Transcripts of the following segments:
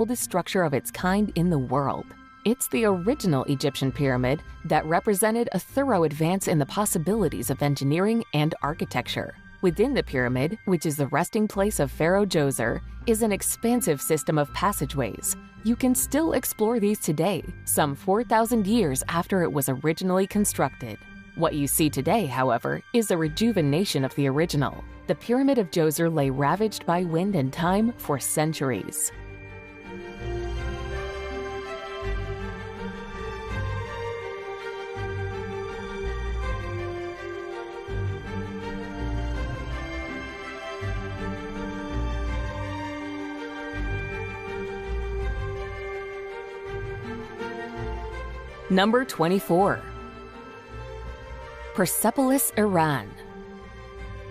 oldest structure of its kind in the world. It's the original Egyptian pyramid that represented a thorough advance in the possibilities of engineering and architecture. Within the pyramid, which is the resting place of Pharaoh Djoser, is an expansive system of passageways. You can still explore these today, some 4,000 years after it was originally constructed. What you see today, however, is a rejuvenation of the original. The Pyramid of Djoser lay ravaged by wind and time for centuries. Number 24. Persepolis, Iran.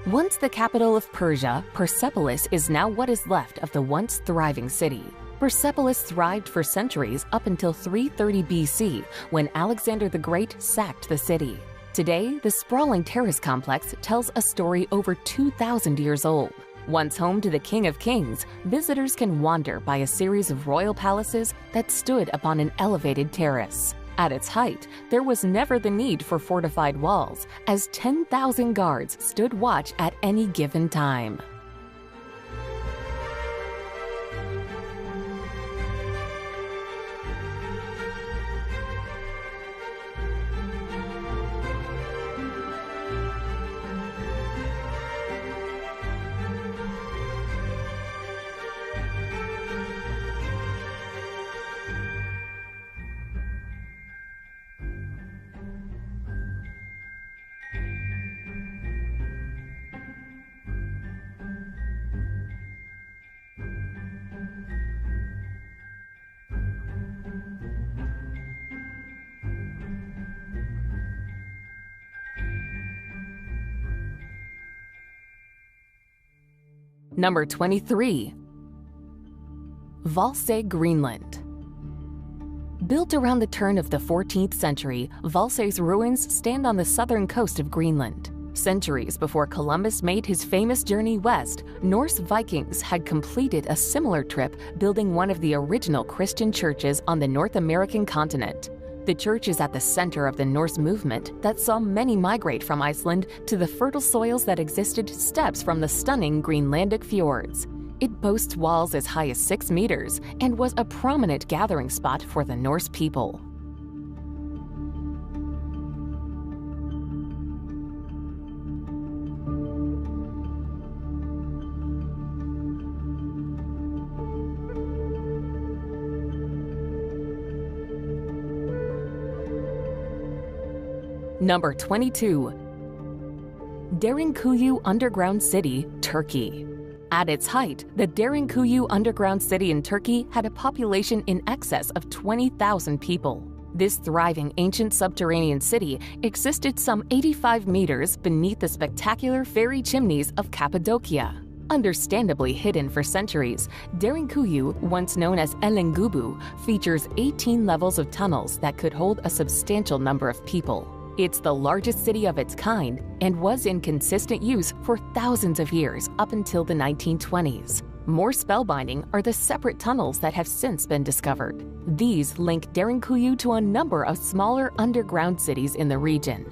Once the capital of Persia, Persepolis is now what is left of the once thriving city. Persepolis thrived for centuries up until 330 BC, when Alexander the Great sacked the city. Today, the sprawling terrace complex tells a story over 2,000 years old. Once home to the King of Kings, visitors can wander by a series of royal palaces that stood upon an elevated terrace. At its height, there was never the need for fortified walls, as 10,000 guards stood watch at any given time. Number 23. Valsøy, Greenland. Built around the turn of the 14th century, Valsøy's ruins stand on the southern coast of Greenland. Centuries before Columbus made his famous journey west, Norse Vikings had completed a similar trip, building one of the original Christian churches on the North American continent. The church is at the center of the Norse movement that saw many migrate from Iceland to the fertile soils that existed steps from the stunning Greenlandic fjords. It boasts walls as high as 6 meters and was a prominent gathering spot for the Norse people. Number 22. Derinkuyu Underground City, Turkey. At its height, the Derinkuyu Underground City in Turkey had a population in excess of 20,000 people. This thriving ancient subterranean city existed some 85 meters beneath the spectacular fairy chimneys of Cappadocia. Understandably hidden for centuries, Derinkuyu, once known as Elengubu, features 18 levels of tunnels that could hold a substantial number of people. It's the largest city of its kind and was in consistent use for thousands of years up until the 1920s. More spellbinding are the separate tunnels that have since been discovered. These link Derinkuyu to a number of smaller underground cities in the region.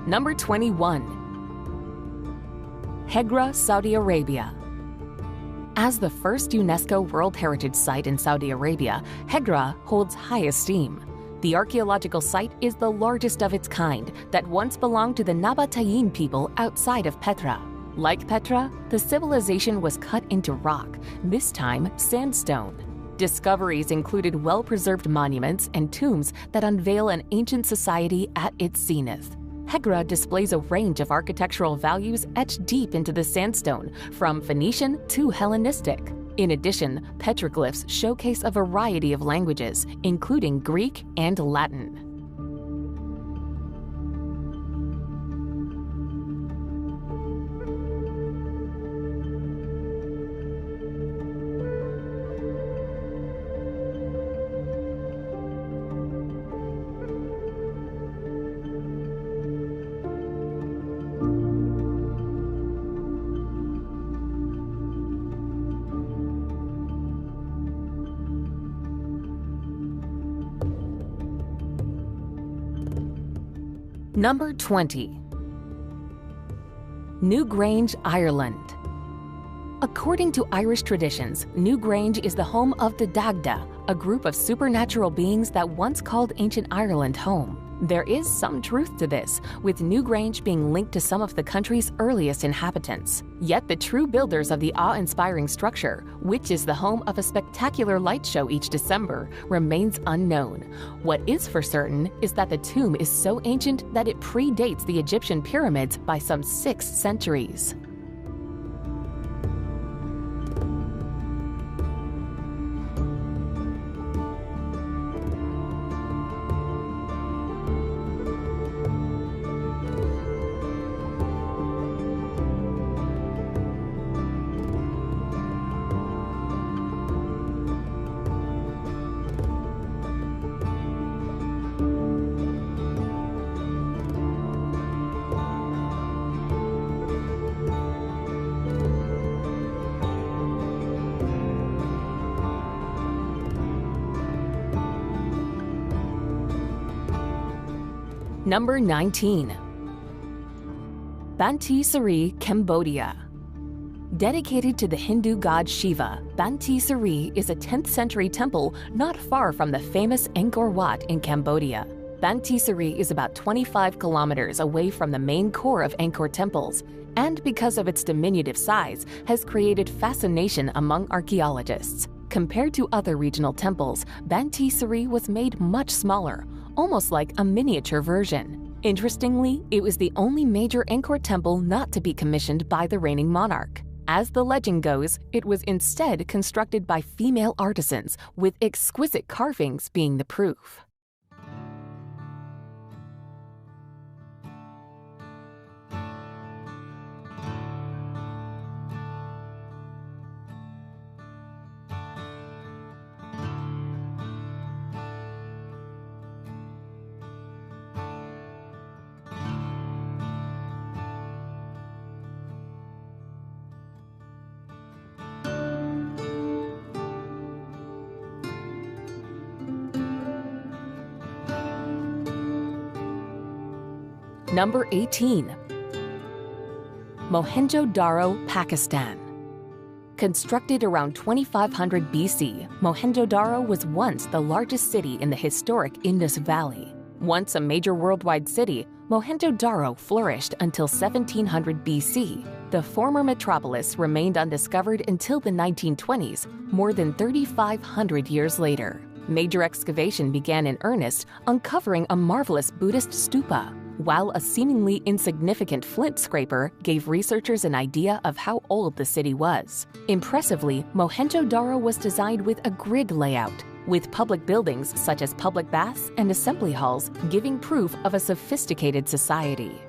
Number 21. Hegra, Saudi Arabia. As the first UNESCO World Heritage Site in Saudi Arabia, Hegra holds high esteem. The archaeological site is the largest of its kind that once belonged to the Nabatean people outside of Petra. Like Petra, the civilization was cut into rock, this time sandstone. Discoveries included well-preserved monuments and tombs that unveil an ancient society at its zenith. Hegra displays a range of architectural values etched deep into the sandstone, from Phoenician to Hellenistic. In addition, petroglyphs showcase a variety of languages, including Greek and Latin. Number 20. Newgrange, Ireland. According to Irish traditions, Newgrange is the home of the Dagda, a group of supernatural beings that once called ancient Ireland home. There is some truth to this, with Newgrange being linked to some of the country's earliest inhabitants. Yet the true builders of the awe-inspiring structure, which is the home of a spectacular light show each December, remains unknown. What is for certain is that the tomb is so ancient that it predates the Egyptian pyramids by some 6 centuries. Number 19. Banteay Sari, Cambodia. Dedicated to the Hindu god Shiva, Banteay Sari is a 10th century temple not far from the famous Angkor Wat in Cambodia. Banteay Sari is about 25 kilometers away from the main core of Angkor temples, and because of its diminutive size, has created fascination among archaeologists. Compared to other regional temples, Banteay Sari was made much smaller, almost like a miniature version. Interestingly, it was the only major Angkor temple not to be commissioned by the reigning monarch. As the legend goes, it was instead constructed by female artisans, with exquisite carvings being the proof. Number 18. Mohenjo-Daro, Pakistan. Constructed around 2500 BC, Mohenjo-Daro was once the largest city in the historic Indus Valley. Once a major worldwide city, Mohenjo-Daro flourished until 1700 BC. The former metropolis remained undiscovered until the 1920s, more than 3,500 years later. Major excavation began in earnest, uncovering a marvelous Buddhist stupa, while a seemingly insignificant flint scraper gave researchers an idea of how old the city was. Impressively, Mohenjo-Daro was designed with a grid layout, with public buildings such as public baths and assembly halls giving proof of a sophisticated society.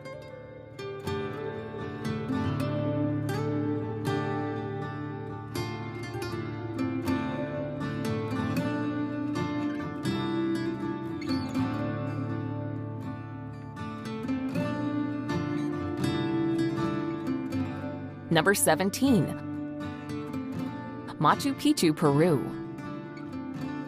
Number 17. Machu Picchu, Peru.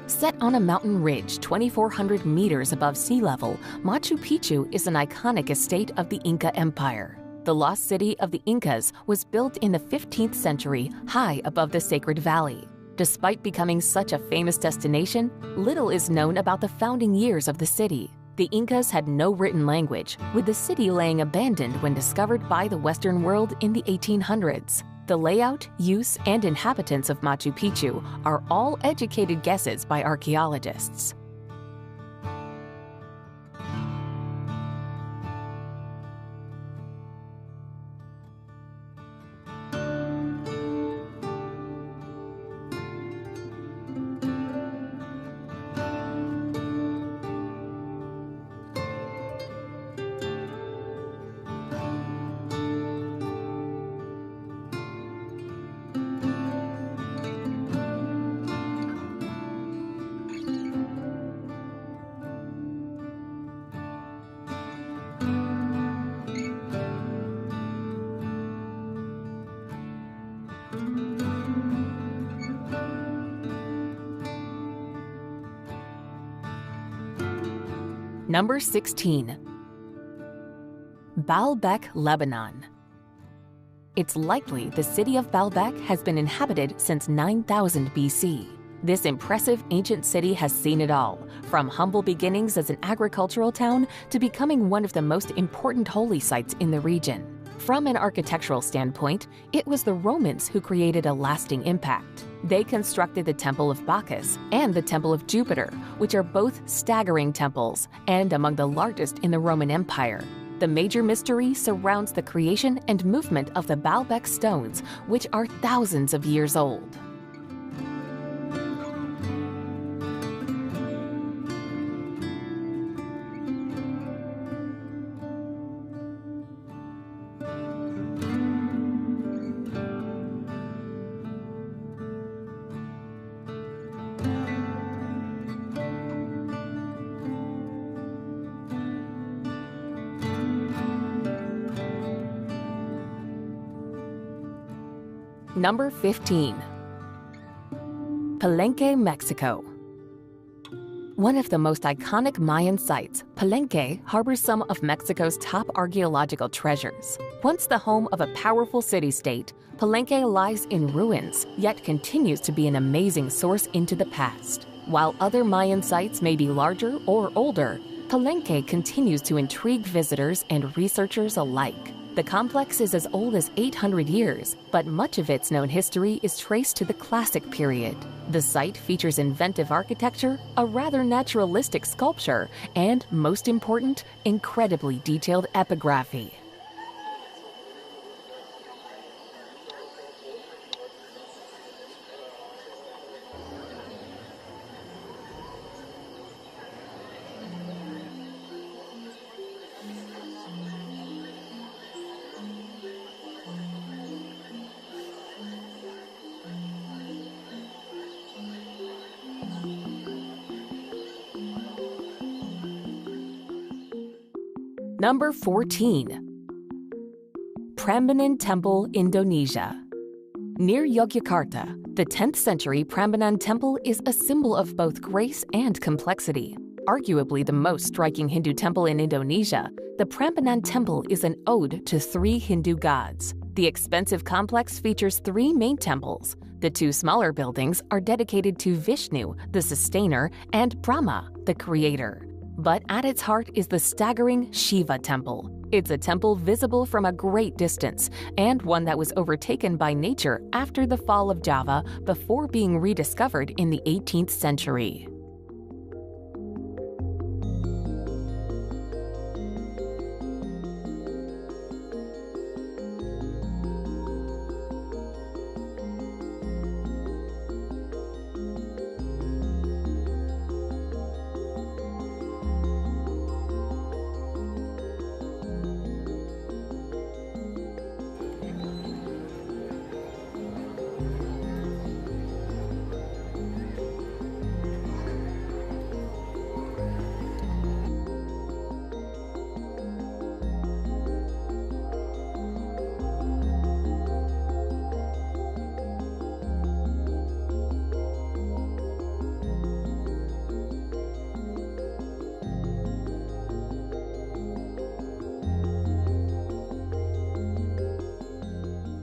Set on a mountain ridge 2,400 meters above sea level, Machu Picchu is an iconic estate of the Inca Empire. The lost city of the Incas was built in the 15th century high above the Sacred Valley. Despite becoming such a famous destination, little is known about the founding years of the city. The Incas had no written language, with the city laying abandoned when discovered by the Western world in the 1800s. The layout, use, and inhabitants of Machu Picchu are all educated guesses by archaeologists. Number 16. Baalbek, Lebanon. It's likely the city of Baalbek has been inhabited since 9000 BC. This impressive ancient city has seen it all, from humble beginnings as an agricultural town to becoming one of the most important holy sites in the region. From an architectural standpoint, it was the Romans who created a lasting impact. They constructed the Temple of Bacchus and the Temple of Jupiter, which are both staggering temples and among the largest in the Roman Empire. The major mystery surrounds the creation and movement of the Baalbek stones, which are thousands of years old. Number 15. Palenque, Mexico. One of the most iconic Mayan sites, Palenque harbors some of Mexico's top archaeological treasures. Once the home of a powerful city-state, Palenque lies in ruins, yet continues to be an amazing source into the past. While other Mayan sites may be larger or older, Palenque continues to intrigue visitors and researchers alike. The complex is as old as 800 years, but much of its known history is traced to the Classic period. The site features inventive architecture, a rather naturalistic sculpture, and, most important, incredibly detailed epigraphy. Number 14. Prambanan Temple, Indonesia. Near Yogyakarta, the 10th century Prambanan Temple is a symbol of both grace and complexity. Arguably the most striking Hindu temple in Indonesia, the Prambanan Temple is an ode to 3 Hindu gods. The expensive complex features 3 main temples. The 2 smaller buildings are dedicated to Vishnu, the sustainer, and Brahma, the creator. But at its heart is the staggering Shiva Temple. It's a temple visible from a great distance, and one that was overtaken by nature after the fall of Java before being rediscovered in the 18th century.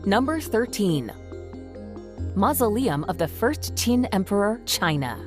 Number 13. Mausoleum of the First Qin Emperor, China.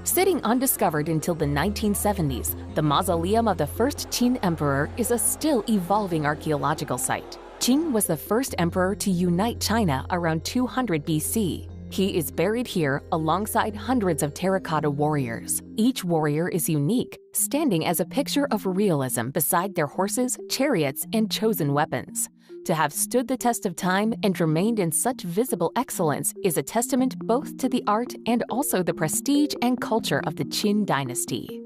Sitting undiscovered until the 1970s, the Mausoleum of the First Qin Emperor is a still evolving archaeological site. Qin was the first emperor to unite China around 200 BC. He is buried here alongside hundreds of terracotta warriors. Each warrior is unique, standing as a picture of realism beside their horses, chariots, and chosen weapons. To have stood the test of time and remained in such visible excellence is a testament both to the art and also the prestige and culture of the Qin dynasty.